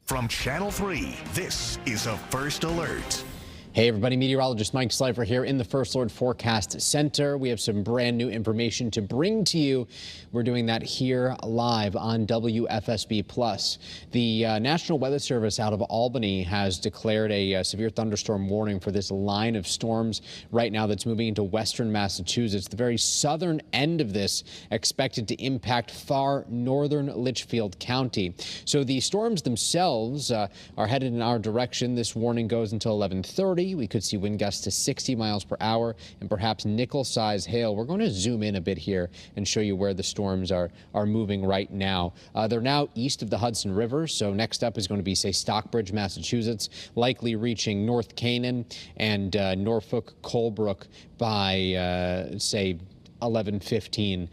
From Channel 3, this is a First Alert. Hey everybody, meteorologist Mike Slifer here in the First Alert Forecast Center. We have some brand new information to bring to you. We're doing that here live on Wfsb+. The National Weather Service out of Albany has declared a severe thunderstorm warning for this line of storms right now that's moving into western Massachusetts. The very southern end of this expected to impact far northern Litchfield County. So the storms themselves are headed in our direction. This warning goes until 11:30. We could see wind gusts to 60 miles per hour and perhaps nickel-size hail. We're going to zoom in a bit here and show you where the storms are moving right now. They're now east of the Hudson River, so next up is going to be, say, Stockbridge, Massachusetts, likely reaching North Canaan and Norfolk, Colebrook by, say, 11:15.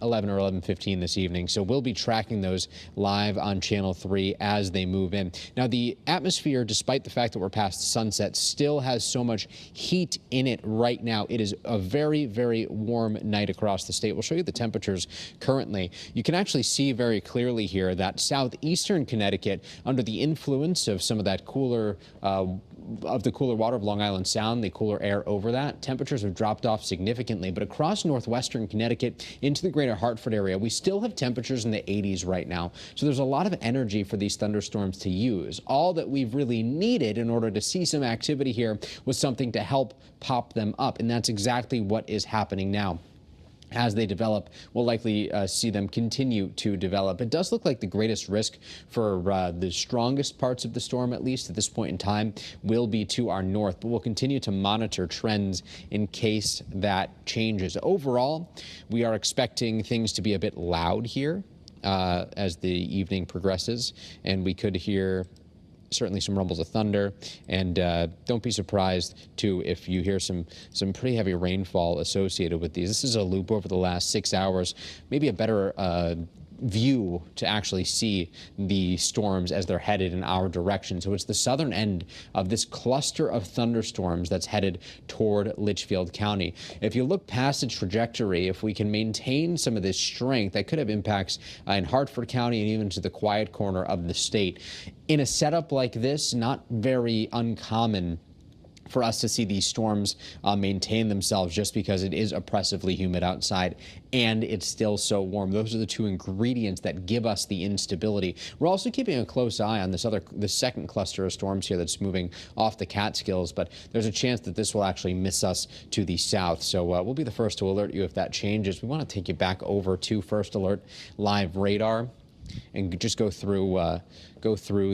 11 or 11:15 this evening. So we'll be tracking those live on Channel 3 as they move in. Now, the atmosphere, despite the fact that we're past sunset, still has so much heat in it right now. It is a very, very warm night across the state. We'll show you the temperatures currently. You can actually see very clearly here that southeastern Connecticut, under the influence of some of that cooler water of Long Island Sound, the cooler air over that, temperatures have dropped off significantly. But across northwestern Connecticut into the greater Hartford area, we still have temperatures in the 80s right now. So there's a lot of energy for these thunderstorms to use. All that we've really needed in order to see some activity here was something to help pop them up. And that's exactly what is happening now. As they develop, we'll likely see them continue to develop. It does look like the greatest risk for the strongest parts of the storm, at least at this point in time, will be to our north. But we'll continue to monitor trends in case that changes. Overall, we are expecting things to be a bit loud here as the evening progresses, and we could hear certainly some rumbles of thunder, and don't be surprised too if you hear some pretty heavy rainfall associated with these. This is a loop over the last 6 hours, maybe a better view to actually see the storms as they're headed in our direction. So it's the southern end of this cluster of thunderstorms that's headed toward Litchfield County. If you look past its trajectory, if we can maintain some of this strength, that could have impacts in Hartford County and even to the quiet corner of the state. In a setup like this, not very uncommon for us to see these storms maintain themselves just because it is oppressively humid outside and it's still so warm. Those are the two ingredients that give us the instability. We're also keeping a close eye on the second cluster of storms here that's moving off the Catskills, but there's a chance that this will actually miss us to the south. So we'll be the first to alert you if that changes. We want to take you back over to First Alert Live Radar and just go through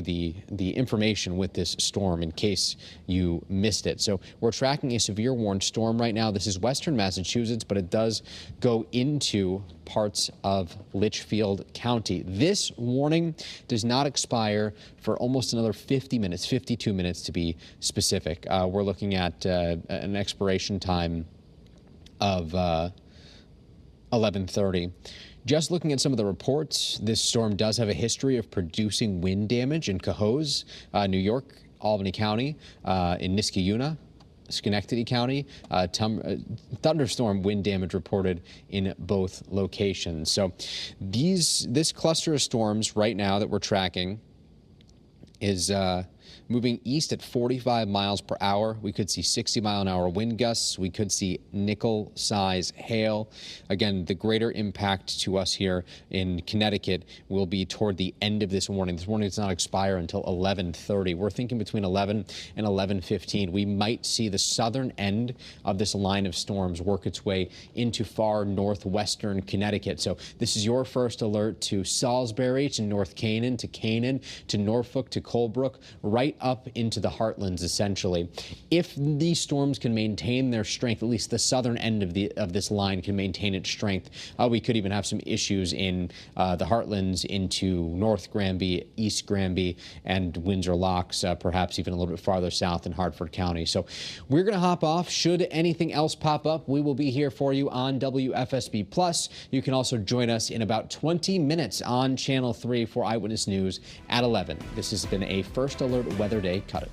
the information with this storm in case you missed it. So we're tracking a severe warned storm right now. This is western Massachusetts, but it does go into parts of Litchfield County. This warning does not expire for almost another 50 minutes, 52 minutes to be specific. We're looking at an expiration time of 11:30. Just looking at some of the reports, this storm does have a history of producing wind damage in Cohoes, New York, Albany County, in Niskayuna, Schenectady County. Thunderstorm wind damage reported in both locations. So this cluster of storms right now that we're tracking is moving east at 45 miles per hour. We could see 60-mile-an-hour wind gusts. We could see nickel-size hail. Again, the greater impact to us here in Connecticut will be toward the end of this warning. This warning does not expire until 11:30. We're thinking between 11 and 11:15. We might see the southern end of this line of storms work its way into far northwestern Connecticut. So this is your first alert to Salisbury, to North Canaan, to Norfolk, to Colebrook, right up into the heartlands, essentially. If these storms can maintain their strength, at least the southern end of this line can maintain its strength, we could even have some issues in the heartlands into North Granby, East Granby, and Windsor Locks, perhaps even a little bit farther south in Hartford County. So we're going to hop off. Should anything else pop up, we will be here for you on WFSB+. You can also join us in about 20 minutes on Channel 3 for Eyewitness News at 11. This has been a First Alert Weather Day Cut It.